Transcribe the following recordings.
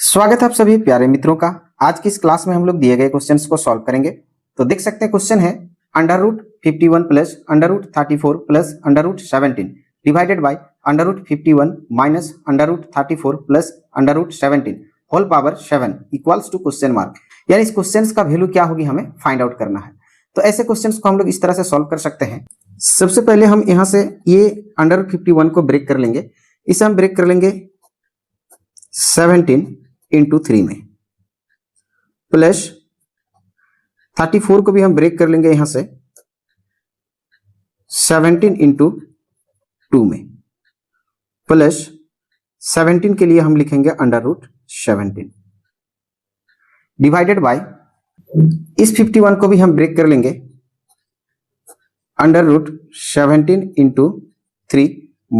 स्वागत है आप सभी प्यारे मित्रों का। आज की इस क्लास में हम लोग दिए गए क्वेश्चंस को सॉल्व करेंगे। तो देख सकते हैं क्वेश्चन है under root 51 plus under root 34 plus under root 17 divided by under root 51 minus under root 34 plus under root 17 whole power 7 equals to question mark. यानी इस क्वेश्चन का वैल्यू क्या होगी हमें फाइंड आउट करना है। तो ऐसे क्वेश्चन को हम लोग इस तरह से सॉल्व कर सकते हैं। सबसे पहले हम यहाँ से ये अंडर रूट 51 को ब्रेक कर लेंगे। इसे हम ब्रेक कर लेंगे 17 इंटू 3 में, प्लस 34 को भी हम ब्रेक कर लेंगे यहां से 17 इंटू 2 में, प्लस 17 के लिए हम लिखेंगे अंडर रूट 17 डिवाइडेड बाय इस 51 को भी हम ब्रेक कर लेंगे अंडर रूट 17 इंटू 3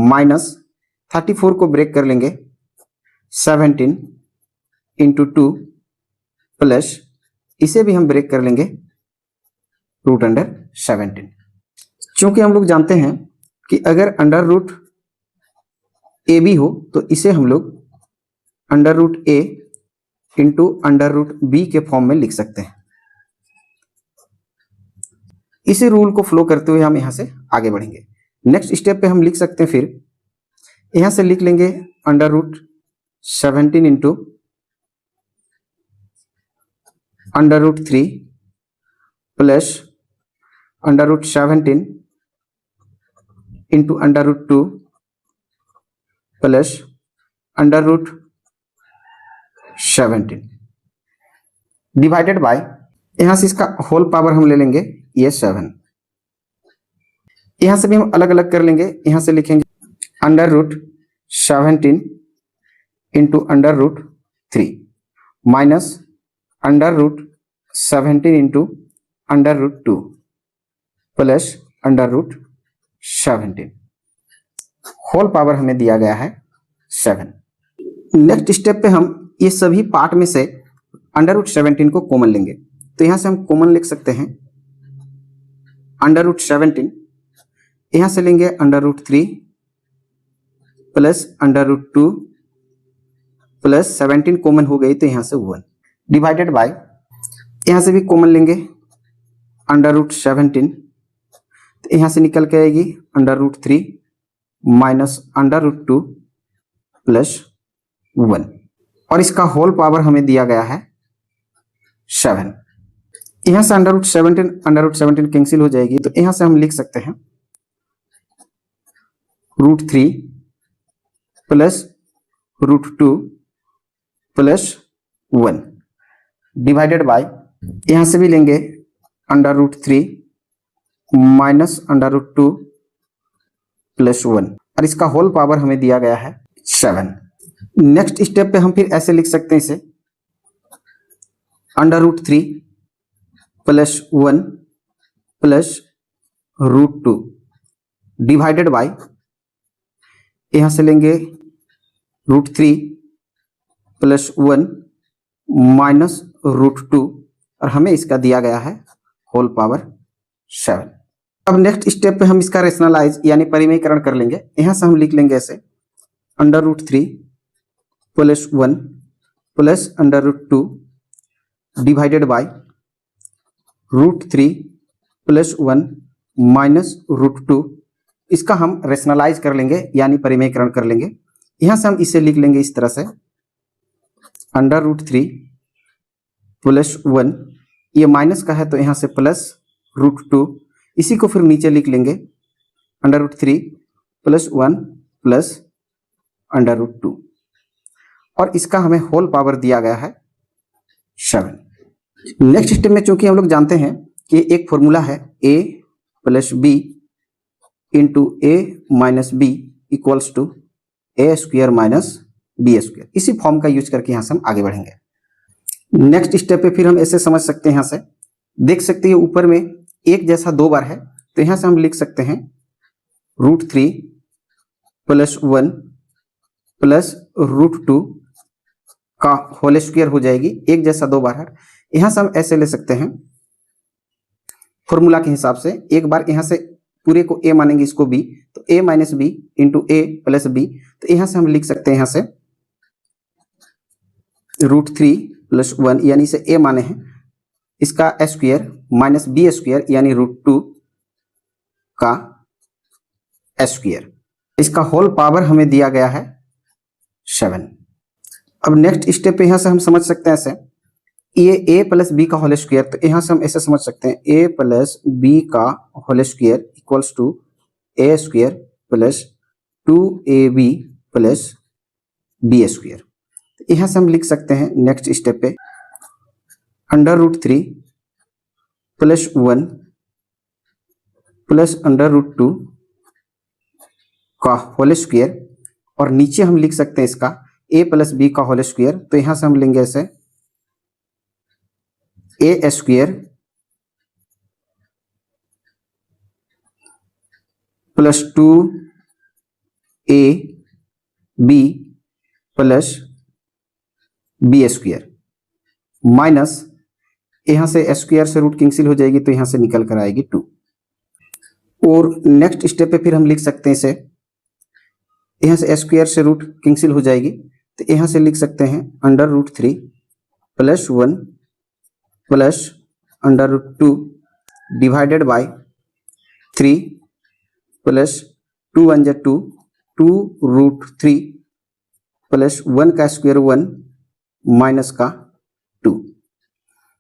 माइनस 34 को ब्रेक कर लेंगे 17 इंटू 2 प्लस इसे भी हम ब्रेक कर लेंगे रूट अंडर 17। चूंकि हम लोग जानते हैं कि अगर अंडर रूट ए बी हो तो इसे हम लोग अंडर रूट ए इंटू अंडर रूट बी के फॉर्म में लिख सकते हैं। इसी रूल को फ्लो करते हुए हम यहां से आगे बढ़ेंगे। नेक्स्ट स्टेप पे हम लिख सकते हैं, फिर यहां से लिख लेंगे under root 17 into under root 3 plus under root 17 into under root 2 plus under root 17 divided by यहां से इसका होल पावर हम ले लेंगे ये 7। यहां से भी हम अलग अलग कर लेंगे। यहां से लिखेंगे under root 17 into under root 3 minus under root 17 into under root 2 plus under root 17 whole power हमें दिया गया है 7। नेक्स्ट स्टेप पे हम ये सभी पार्ट में से अंडर रूट 17 को कॉमन लेंगे। तो यहां से हम कॉमन लिख सकते हैं अंडर रूट 17, यहां से लेंगे under root 3 plus under root 2 plus 17 common हो गई तो यहां से 1 डिवाइडेड बाय यहां से भी कॉमन लेंगे अंडर रूट 17, तो यहां से निकल के आएगी under root 3 minus under root 2 plus 1 और इसका होल पावर हमें दिया गया है 7। यहां से अंडर रूट 17 कैंसिल हो जाएगी तो यहां से हम लिख सकते हैं root 3 plus root 2 plus 1 divided by यहां से भी लेंगे under root 3 minus under root 2 plus 1 और इसका होल पावर हमें दिया गया है 7। नेक्स्ट स्टेप पे हम फिर ऐसे लिख सकते हैं इसे under root 3 plus 1 plus root 2 divided by यहां से लेंगे रूट 3 प्लस 1 माइनस रूट 2 और हमें इसका दिया गया है होल पावर 7। अब नेक्स्ट स्टेप पे हम इसका रेशनलाइज यानी परिमेयकरण कर लेंगे। यहां से हम लिख लेंगे ऐसे under root 3 plus 1 plus under root 2 divided by root 3 plus 1 minus root 2। इसका हम रेशनलाइज कर लेंगे यानी परिमेयकरण कर लेंगे। यहां से हम इसे लिख लेंगे इस तरह से अंडर रूट 3 प्लस 1, ये माइनस का है तो यहां से प्लस रूट 2, इसी को फिर नीचे लिख लेंगे under root 3 plus 1 plus under root 2 और इसका हमें होल पावर दिया गया है 7। नेक्स्ट स्टेप में चूंकि हम लोग जानते हैं कि एक फॉर्मूला है a plus b into a minus b equals to a square minus b square, इसी फॉर्म का यूज करके यहां से हम आगे बढ़ेंगे। नेक्स्ट स्टेप पे फिर हम ऐसे समझ सकते हैं, यहां से देख सकते हैं ऊपर में एक जैसा 2 बार है तो यहां से हम लिख सकते हैं रूट 3 प्लस 1 प्लस रूट 2 का होल स्क्वायर हो जाएगी। एक जैसा 2 बार है, यहां से हम ऐसे ले सकते हैं फॉर्मूला के हिसाब से। एक बार यहां से पूरे को a मानेंगे, इसको b, तो a minus b into a plus b, तो यहां से हम लिख सकते हैं यहां से √3 प्लस 1 यानी इसे a माने हैं, इसका स्क्वायर माइनस बी स्क्वायर यानी √2 का स्क्वायर, इसका होल पावर हमें दिया गया है 7। अब नेक्स्ट स्टेप पे यहां से हम समझ सकते हैं ऐसे, ये a प्लस बी का होल स्क्वायर, तो यहां से हम ऐसे समझ सकते हैं a प्लस बी का whole square equals to a square plus 2ab plus B square. यहां से हम लिख सकते हैं नेक्स्ट स्टेप पे √3 प्लस 1 प्लस √2 का होल स्क्वायर, और नीचे हम लिख सकते हैं इसका a प्लस बी का होल स्क्वायर, तो यहां से हम लेंगे ऐसे a square plus 2ab plus B square minus, यहां से स्क्वायर से रूट कैंसिल हो जाएगी तो यहां से निकल कर आएगी 2। और नेक्स्ट स्टेप पे फिर हम लिख सकते हैं इसे, यहां से स्क्वायर से रूट कैंसिल हो जाएगी तो यहां से लिख सकते हैं √3 plus 1 plus √2 divided bye 3 plus 2 1 जा 2 2√3 प्लस 1 का स्क्वायर 1 माइनस का 2,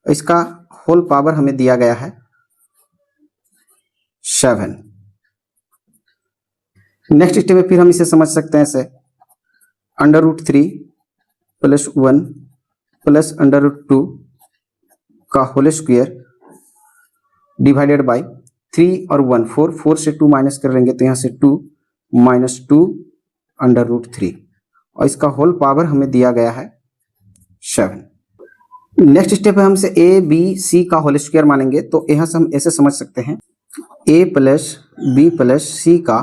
इसका होल पावर हमें दिया गया है 7। नेक्स्ट स्टेप में फिर हम इसे समझ सकते हैं ऐसे √3 प्लस 1 प्लस √2 का होल स्क्वायर डिवाइडेड बाय 3 और 1 4 4 से 2 माइनस कर लेंगे तो यहां से 2 माइनस 2 √3, और इसका होल पावर हमें दिया गया है 7। नेक्स्ट स्टेप है हमसे a b c का होल स्क्वायर मानेंगे, तो यहां से हम ऐसे समझ सकते हैं a प्लस बी प्लस सी का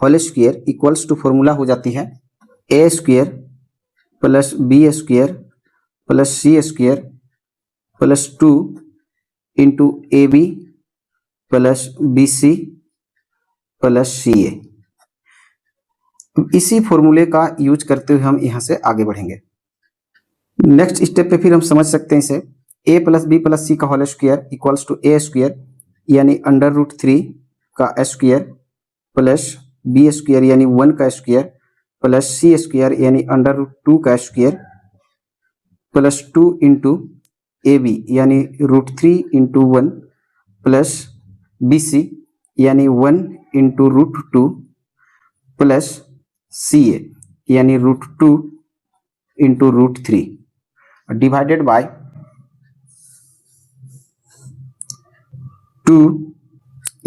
whole square equals to formula हो जाती है a square plus B square plus C square plus 2 into A B plus B C plus C A. इसी फॉर्मूले का यूज करते हुए हम यहां से आगे बढ़ेंगे। नेक्स्ट स्टेप पे फिर हम समझ सकते हैं इसे a प्लस बी प्लस सी का whole square equals to a square यानी √3 का स्क्वायर प्लस बी स्क्वायर यानी 1 का स्क्वायर प्लस सी स्क्वायर यानी √2 का स्क्वायर प्लस 2 इंटू ए बी यानी √3 इंटू 1 प्लस बी सी यानी 1 इंटू √2 प्लस सी ए यानी √2 इंटू √3 डिवाइडेड बाय 2,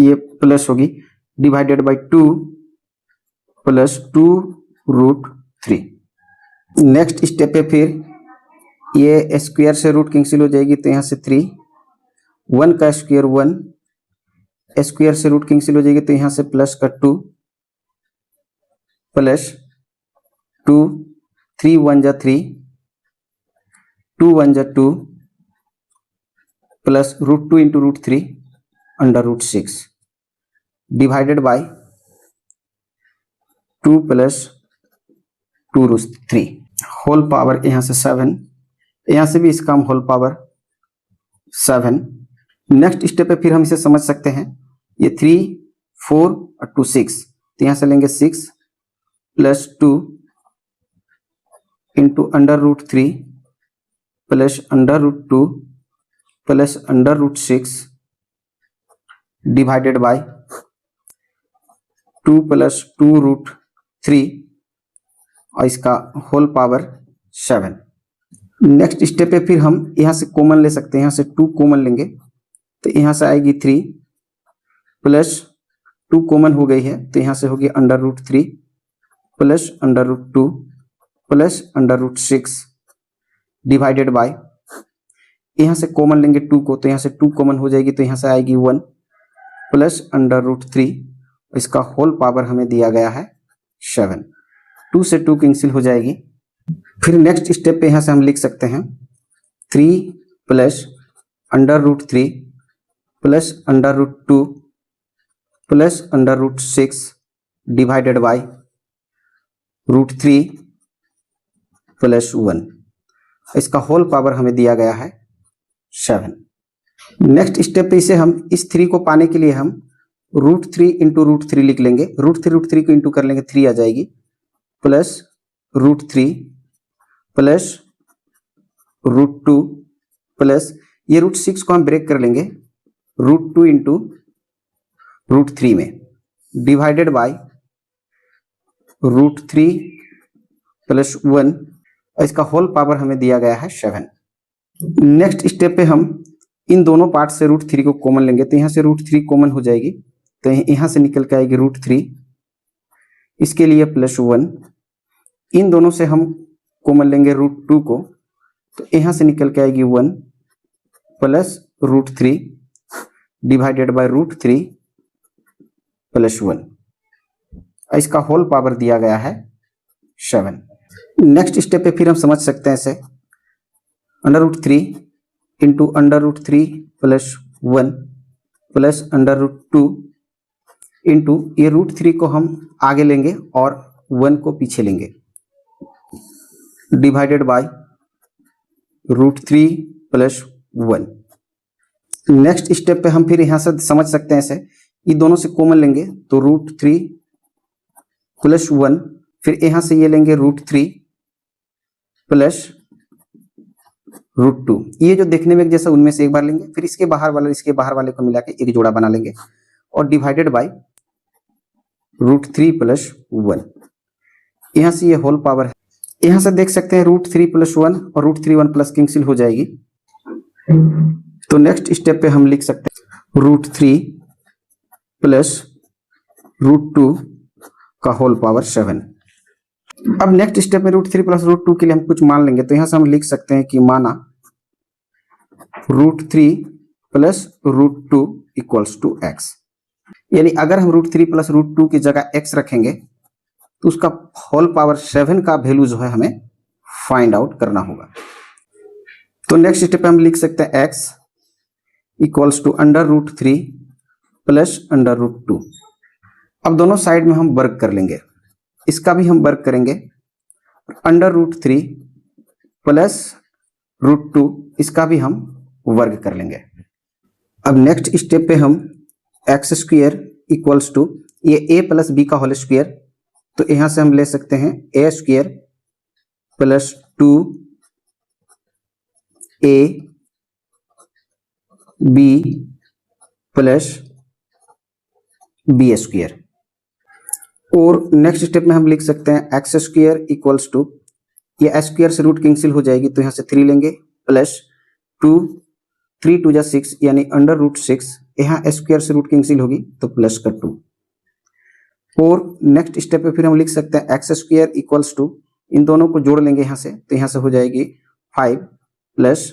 ये प्लस होगी divided by 2 plus 2√3। Next step पे फिर ये स्क्वायर से रूट कैंसिल हो जाएगी तो यहाँ से 3 1 का स्क्वायर 1 स्क्वायर से रूट कैंसिल हो जाएगी तो यहाँ से प्लस का 2 प्लस 2 3 1 जा 3 2 1 जा 2 plus √2 into √3 √6 divided by 2 plus 2√3 whole power यहां से 7, यहां से भी इसका हम होल पावर 7। नेक्स्ट स्टेप पे फिर हम इसे समझ सकते हैं, ये 3 4 और 2 6, तो यहां से लेंगे 6 plus 2 into √3 plus √2 plus √6 divided by 2 plus 2√3 और इसका होल पावर 7। नेक्स्ट स्टेप पे फिर हम यहां से कॉमन ले सकते हैं, यहां से 2 कॉमन लेंगे तो यहां से आएगी 3 प्लस 2 कॉमन हो गई है तो यहां से होगी √3 प्लस √2 प्लस √6 डिवाइडेड बाय, यहां से कॉमन लेंगे 2 को तो यहां से 2 कॉमन हो जाएगी तो यहां से आएगी 1 प्लस √3, इसका होल पावर हमें दिया गया है 7। 2 से 2 कैंसिल हो जाएगी। फिर नेक्स्ट स्टेप पे यहां से हम लिख सकते हैं 3 plus √3 plus √2 plus √6 divided bye √3 plus 1, इसका होल पावर हमें दिया गया है 7। नेक्स्ट स्टेप पे इसे हम इस 3 को पाने के लिए हम √3 इंटू √3 लिख लेंगे। √3 को इंटू कर लेंगे, 3 आ जाएगी, प्लस √3 प्लस √2 प्लस ये √6 को हम ब्रेक कर लेंगे, √2 इंटू √3 में डिवाइडेड बाय √3 प्लस 1, इसका होल पावर हमें दिया गया है 7। नेक्स्ट स्टेप पे हम इन दोनों पार्ट से √3 को कॉमन लेंगे, तो यहाँ से √3 कॉमन हो जाएगी, तो यहाँ से निकल के आएगी √3, इसके लिए प्लस 1, इन दोनों से हम कॉमन लेंगे √2 को, तो यहाँ से निकल के आएगी 1 प्लस √3 डिवाइडेड बाय √3 प्लस 1, इसका होल पावर दिया गया है 7। नेक्स्ट स्टेप पे फिर हम समझ सकते हैं इसे, √3 इंटू √3 प्लस 1 प्लस √2 इंटू ये √3 को हम आगे लेंगे और 1 को पीछे लेंगे, divided by √3 plus 1। Next step पे हम फिर यहां से समझ सकते हैं इसे, ये दोनों से कॉमन लेंगे तो √3 प्लस 1, फिर यहां से ये लेंगे √3 प्लस √2, ये जो देखने में एक जैसा उनमें से एक बार लेंगे, फिर इसके बाहर वाले को मिला के एक जोड़ा बना लेंगे और डिवाइडेड बाय √3 प्लस 1, यहां से ये होल पावर है। यहां से देख सकते हैं √3 प्लस 1 और √3 1 प्लस कैंसिल हो जाएगी, तो नेक्स्ट स्टेप पे हम लिख सकते हैं √3 प्लस √2 का होल पावर 7। अब नेक्स्ट स्टेप में √3 प्लस √2 के लिए हम कुछ मान लेंगे, तो यहां से हम लिख सकते हैं कि माना √3 प्लस √2 इक्वल्स टू x, यानी अगर हम √3 प्लस √2 की जगह x रखेंगे तो उसका होल पावर 7 का वैल्यू जो है हमें फाइंड आउट करना होगा। तो नेक्स्ट स्टेप पे हम लिख सकते हैं x इक्वल्स टू √3 प्लस √2। अब दोनों साइड में हम वर्क कर लेंगे, इसका भी हम वर्क करेंगे, √3 प्लस √2 इसका भी हम वर्ग कर लेंगे। अब नेक्स्ट स्टेप पे हम x² इक्वल्स टू ये a प्लस b का होल स्क्वायर, तो यहां से हम ले सकते हैं a² plus 2a b plus b², और नेक्स्ट स्टेप में हम लिख सकते हैं x² इक्वल्स टू ये s² से रूट कैंसिल हो जाएगी, तो यहाँ से 3 लेंगे प्लस 2 3 2 जा 6 यानी √6, यहाँ s² से रूट कैंसिल होगी तो प्लस का 2, और नेक्स्ट स्टेप पे फिर हम लिख सकते हैं x² इक्वल्स टू इन दोनों को जोड़ लेंगे यहाँ से, तो यहाँ से हो जाएगी 5 प्लस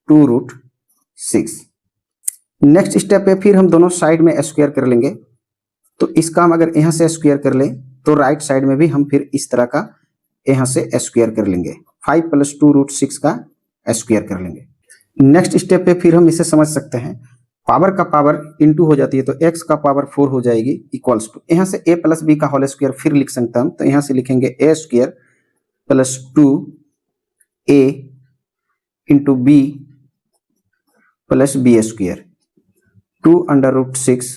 2√6। नेक्स्ट स्टेप पे फिर हम दोनों साइड में स्क्वायर कर लेंगे, तो इसका हम अगर यहाँ से स्क्वायर कर लें तो राइट साइड में भी हम फिर इस तरह का यहाँ से स्क्वायर कर लेंगे, 5 प्लस 2√6 का स्क्वायर कर लेंगे। नेक्स्ट स्टेप पे फिर हम इसे समझ सकते हैं, पावर का पावर इंटू हो जाती है तो x का पावर 4 हो जाएगी इक्वल्स टू, यहाँ से a प्लस b का होल स्क्वायर फिर लिख सकते हैं हम, तो यहाँ से लिखेंगे a² plus 2a into b plus b² 2√6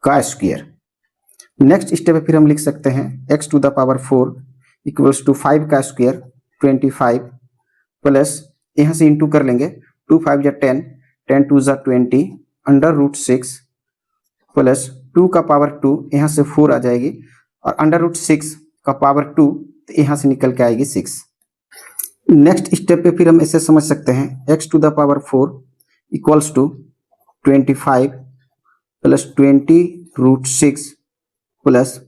का स्क्वायर। नेक्स्ट स्टेप पे फिर हम लिख सकते हैं x⁴ इक्वल्स टू 5 का स्क्वायर 25 प्लस यहाँ से इंटू कर लेंगे 2 5 जा 10 10 2 जा 20 √6 प्लस 2 का पावर 2 यहाँ से 4 आ जाएगी और √6 का पावर 2 तो यहाँ से निकल के आएगी 6। नेक्स्ट स्टेप पे फिर हम इसे समझ सकते हैं x⁴ equals to 25 plus 20√6 plus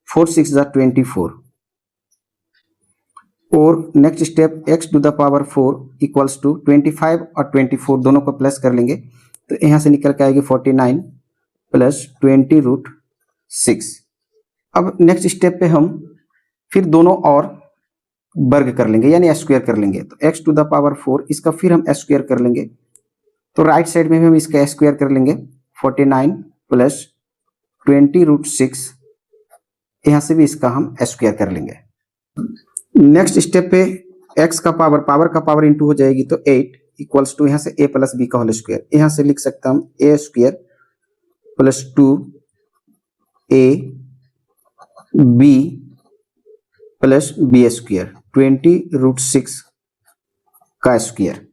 4 6 जा 24, और next step x⁴ equals to 25 और 24 दोनों को प्लस कर लेंगे, तो यहाँ से निकल के आएगी 49 प्लस 20√6। अब नेक्स्ट स्टेप पे हम फिर दोनों और वर्ग कर लेंगे यानी स्क्वायर कर लेंगे, तो x⁴ इसका फिर हम स्क्वायर कर लेंगे, तो राइट साइड में भी हम इसका स्क्वायर कर लेंगे 49 प्लस 20√6, यहाँ से भी इसका हम स्क्वायर कर लेंगे। नेक्स्ट स्टेप पे एक्स का पावर का पावर इंटू हो जाएगी तो 8 इक्वल्स टू यहाँ से a प्लस बी का होल स्क्वायर, यहाँ से लिख सकता हूँ a square plus 2a b plus B square 20√6 का स्क्वायर।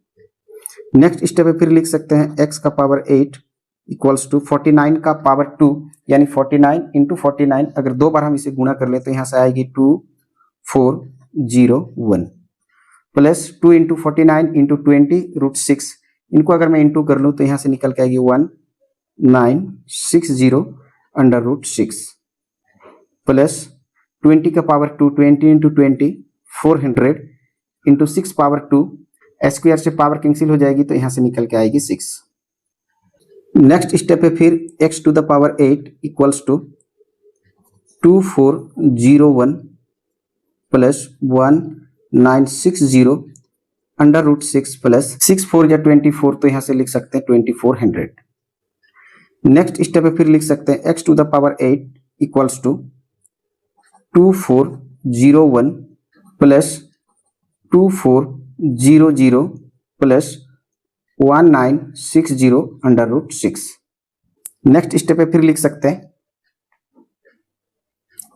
नेक्स्ट स्टेप पे फिर लिख सकते हैं x का पावर 8 इक्वल्स टू 49 का पावर 2 यानी 49 इंटू 49, अगर दो बार हम इसे गुणा कर ले तो यहाँ से आएगी 2401 प्लस 2 इंटू 49 इंटू 20√6, इनको अगर मैं इंटू कर लूँ तो यहाँ से निकल के आएगी 1960 √6 प्लस 20 का power 2 20 into 20 400 into 6 power 2, square से पावर कैंसिल हो जाएगी तो यहाँ से निकल के आएगी 6। नेक्स्ट स्टेप पे फिर x to the power 8 equals to 2401 plus 1960 √6 plus 6 4 या 24, तो यहाँ से लिख सकते हैं 2400। नेक्स्ट स्टेप पे फिर लिख सकते हैं x to the power 8 equals to 2401 plus 2400 plus 1960 √6। Next step पे फिर लिख सकते हैं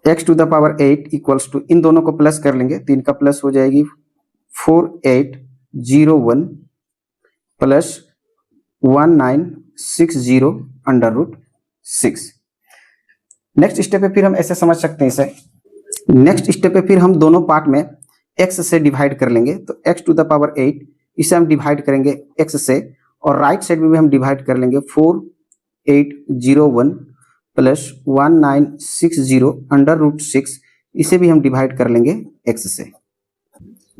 x to the power 8 equals to, इन दोनों को प्लस कर लेंगे तो इनका प्लस हो जाएगी 4801 प्लस 1960 √6। नेक्स्ट स्टेप पे फिर हम ऐसे समझ सकते हैं इसे। नेक्स्ट स्टेप पे फिर हम दोनों पार्ट में x से डिवाइड कर लेंगे, तो x टू द पावर 8 इसे हम डिवाइड करेंगे x से, और राइट साइड में भी हम डिवाइड कर लेंगे 4801 प्लस 1960 √6, इसे भी हम डिवाइड कर लेंगे x से।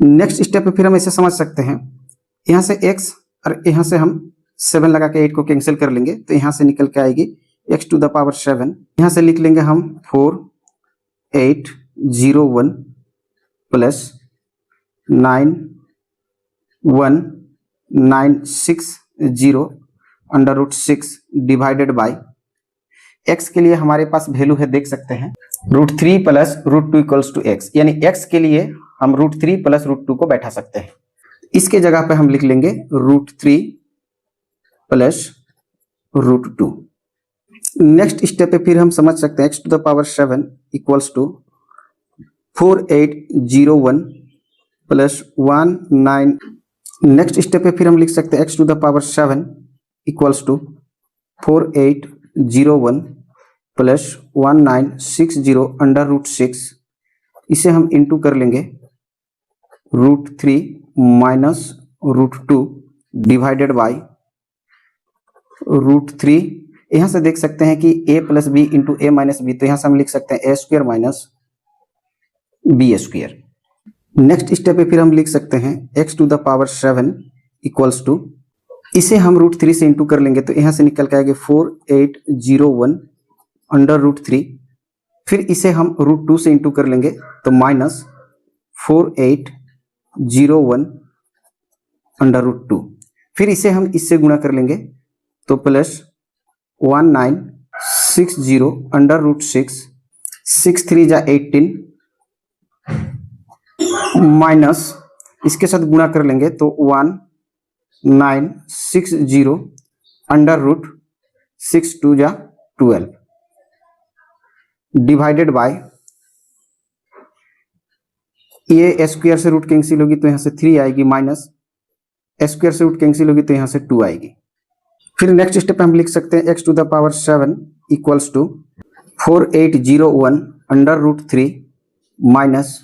नेक्स्ट स्टेप पे फिर हम ऐसे समझ सकते हैं, यहाँ से x और यहाँ से हम 7 लगा के 8 को कैंसिल कर लेंगे, तो यहाँ से निकल के आएगी x टू द पावर 7, यहाँ से लिख लेंगे हम 4801 प्लस 9160 √6 डिवाइडेड बाई x के लिए हमारे पास वैल्यू है, देख सकते हैं √3 प्लस √2 इक्वल्स टू x, यानी x के लिए हम √3 प्लस √2 को बैठा सकते हैं। इसके जगह पे हम लिख लेंगे √3 प्लस √2। नेक्स्ट स्टेप पे फिर हम समझ सकते हैं x to the power 7 equals to 4801 plus 19। Next step पे फिर हम लिख सकते हैं x to the power 7 equals to 4801 plus 1960 √6, इसे हम इंटू कर लेंगे √3 माइनस √2 डिवाइडेड बाई √3। यहाँ से देख सकते हैं कि a plus b into a minus b, तो यहाँ से हम लिख सकते हैं a square minus b square. Next step पे फिर हम लिख सकते हैं x to the power 7 equals to, इसे हम √3 से इंटू कर लेंगे, तो यहाँ से निकल के आएगा 4801 √3, फिर इसे हम √2 से इंटू कर लेंगे तो माइनस 4801 √2, फिर इसे हम इससे गुणा कर लेंगे तो प्लस 1960 √6, 6 3 जा 18 माइनस इसके साथ गुणा कर लेंगे तो 1960 √6 2 जा 12 डिवाइडेड बाय, ये स्क्वायर से रूट कैंसिल होगी तो यहाँ से 3 आएगी, माइनस स्क्वायर से रूट कैंसिल होगी तो यहाँ से 2 आएगी। फिर नेक्स्ट स्टेप हम लिख सकते हैं x to the power 7 equals to 4801 √3 minus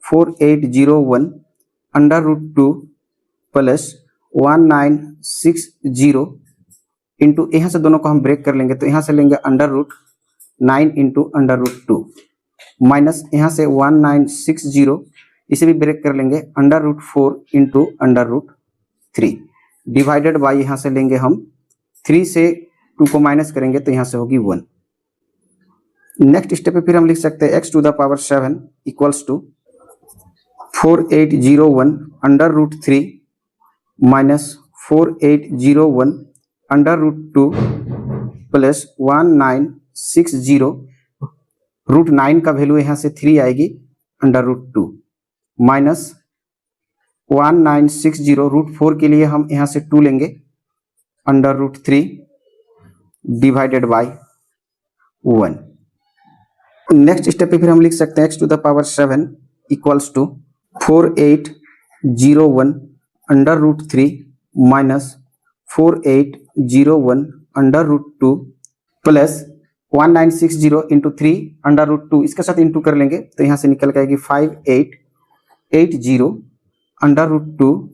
4801 √2 plus 1960 into, यहाँ से दोनों को हम ब्रेक कर लेंगे तो यहाँ से लेंगे √9 इंटू √2 माइनस यहाँ से 1960, इसे भी ब्रेक कर लेंगे √4 इंटू √3 डिवाइडेड बाई, यहाँ से लेंगे हम 3 से 2 को माइनस करेंगे तो यहाँ से होगी 1। नेक्स्ट स्टेप पे फिर हम लिख सकते हैं x to the power 7 equals to 4801 √3 minus 4801 √2 plus 1960 √9 का वैल्यू यहाँ से 3 आएगी √2 माइनस 1960 √4 के लिए हम यहाँ से 2 लेंगे √3 डिवाइडेड बाय 1। नेक्स्ट स्टेप पे फिर हम लिख सकते हैं x to the power 7 equals to 4801 √3 minus 4801 √2 plus 1960 into 3 √2 इसके साथ इंटू कर लेंगे तो यहाँ से निकल के आएगी 5880 √2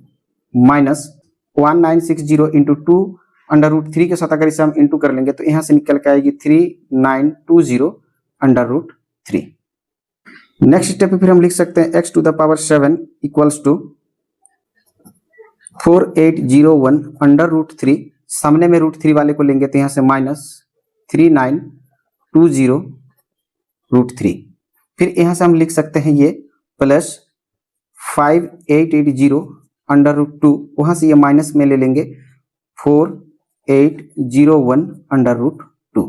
माइनस 1960 इंटू 2 √3 के साथ अगर इसे हम इंटू कर लेंगे तो यहाँ से निकल के आएगी 3920 √3। नेक्स्ट स्टेप पे फिर हम लिख सकते हैं x to the power 7 equals to 4801 √3 सामने में √3 वाले को लेंगे तो यहाँ से माइनस 3920 √3। फिर यहाँ से हम लिख सकते हैं ये प्लस 5880 √2 वहां से ये माइनस में ले लेंगे 4801 √2।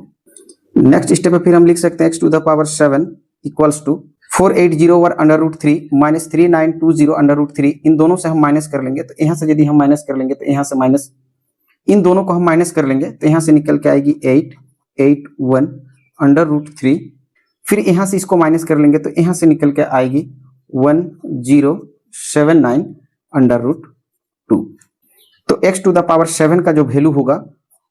नेक्स्ट स्टेप पे फिर हम लिख सकते हैं x to the power 7 equals to 4801 √3 minus 3920 √3 इन दोनों से हम माइनस कर लेंगे तो यहाँ से यदि हम माइनस कर लेंगे तो यहाँ से माइनस इन दोनों को हम माइनस कर लेंगे तो यहाँ से निकल के आएगी 881 √3। फिर यहाँ से इसको माइनस कर लेंगे तो यहाँ से निकल के आएगी 1079 √2। तो x टू द पावर 7 का जो वैल्यू होगा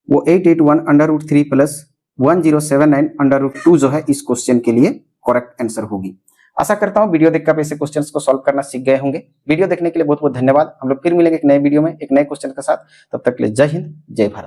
वो 881 √3 प्लस 1079 √2 जो है इस क्वेश्चन के लिए करेक्ट आंसर होगी। आशा करता हूं वीडियो देखकर आप ऐसे क्वेश्चंस को सॉल्व करना सीख गए होंगे। वीडियो देखने के लिए बहुत बहुत धन्यवाद। हम लोग फिर मिलेंगे एक नए वीडियो में एक नए क्वेश्चन के साथ। तब तक के लिए जय हिंद जय भारत।